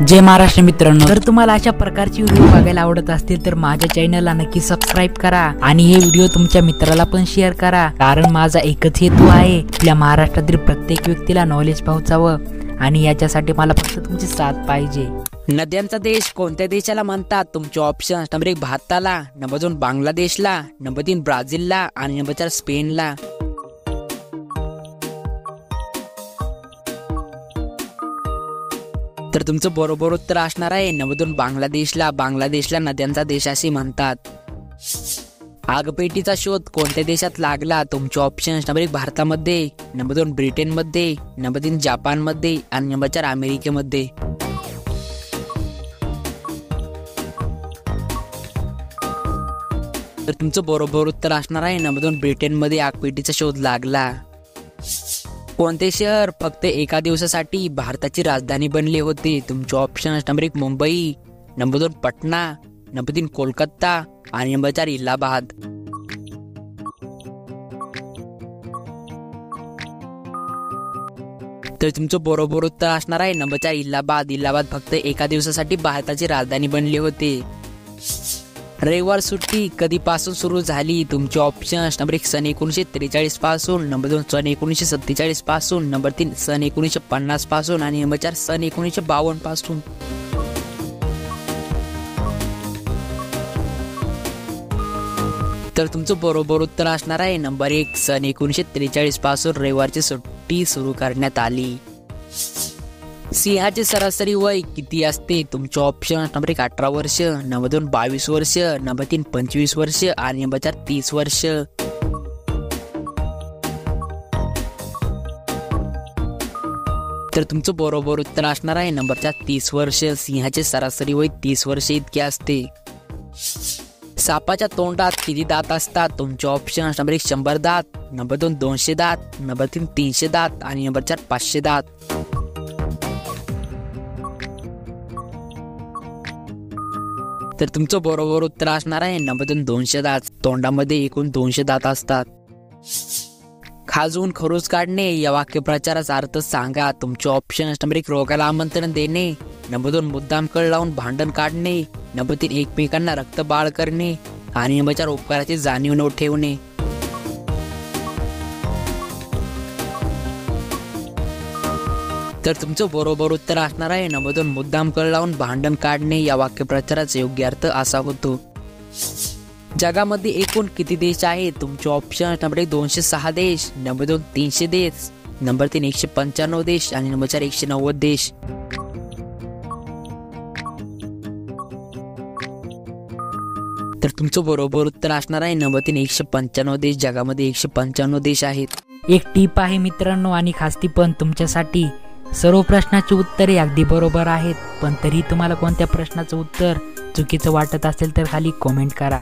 जय महाराष्ट्र मित्रांनो, जर तुम्हाला अशा प्रकारची व्हिडिओ बघायला आवडत असतील तर माझ्या चॅनलला नक्की सबस्क्राइब करा आणि हे व्हिडिओ तुमच्या मित्राला पण शेअर करा, कारण माझा एकच हेतू आहे आपल्या महाराष्ट्रातील प्रत्येक व्यक्तीला नॉलेज पोहोचावं आणि याच्यासाठी मला फक्त तुमची साथ पाहिजे। नद्यांचा देश कोणत्या देशाला म्हणतात? तुमचे ऑप्शन नंबर 1 भारताला, नंबर 2 बांगलादेशला, नंबर 3 ब्राझीलला आणि नंबर 4 स्पेनला। तर तुमचं बरोबर उत्तर असणार आहे नंबर 2 बांगलादेशला। बांगलादेशला नद्यांचा देश असे म्हणतात। आगपेटीचा शोध कोणत्या देशात लागला? तुमचे ऑप्शन नंबर 1 भारतामध्ये, नंबर 2 ब्रिटनमध्ये, नंबर 3 जपानमध्ये आणि नंबर 4 अमेरिकेमध्ये। तर तुमचं बरोबर उत्तर असणार आहे नंबर 2 ब्रिटनमध्ये आगपेटीचा शोध लागला। कोणते शहर फक्त एका दिवसासाठी भारताची राजधानी बनले होते? तुमचे option number 1 Mumbai, number 2 Patna, number 3 Kolkata आणि नंबर 4 इलाहाबाद। तर तुमचं बरोबर उत्तर असणार आहे नंबर 4 इलाहाबाद। इलाहाबाद फक्त एका दिवसासाठी भारताची राजधानी बनले होते। रविवार सुट्टी कधीपासून सुरू झाली? तुमचे ऑप्शन नंबर 1 सन 1943 पासून, नंबर 2 सन 1947 पासून, नंबर 3 सन 1950 पासून आणि नंबर 4 सन 1952 पासून। तर तुमचं बरोबर उत्तर असणार आहे नंबर 1 सन 1943 पासून रविवारची सुट्टी सुरू करण्यात आली। सिंहाचे सरासरी वय किती असते? तुमचे ऑप्शन नंबर 1 18 वर्ष, नंबर 2 22 वर्ष, नंबर 3 25 वर्ष आणि नंबर 4 30 वर्ष। तर तुमचं बरोबर उत्तर असणार आहे नंबर 4 30 वर्ष। सिंहाचे सरासरी वय 30 वर्ष इतके असते। सापाच्या तोंडात किती दात असतात? तुमचे ऑप्शन नंबर 1 100 दात, नंबर 2 200 दात, नंबर 3 300 दात आणि नंबर 4 500 दात। तर तुमचं बरोबर उत्तर असणार आहे नंबर 2 200 दात। तोंडामध्ये एकूण 200 दात असतात। खाजवून खरूज काढणे या वाक्यप्रचाराचा अर्थ सांगा? तुमचे ऑप्शन नंबर 1 रोगाला आमंत्रण देणे, नंबर 2 मुद्दाम कळ लावून भांडण काढणे, नंबर 3 एकमेकांना रक्तबाळ करणे आणि नंबर 4 उपकाराची जाणीव न ठेवणे। तर तुमचं बरोबर उत्तर असणार आहे नंबर 2 मुद्दाम कळ लावून भांडण काढणे या वाक्यप्रचाराचा योग्य अर्थ असा होतो। जगामध्ये एकूण किती देश आहेत? तुमचे ऑप्शन नंबर 1 206 देश, नंबर 2 300 देश, नंबर 3 195 देश आणि नंबर 4 190 देश। तर तुमचं बरोबर उत्तर असणार आहे नंबर 3 195 देश। जगामध्ये 195 देश आहेत। एक टीप आहे मित्रांनो आणि खास टीप पण तुमच्यासाठी, सर्व प्रश्नाची उत्तरे अगदी बरोबर आहेत, पण तरी तुम्हाला कोणत्या प्रश्नाचं उत्तर चुकीचं वाटत असेल तर खाली कमेंट करा।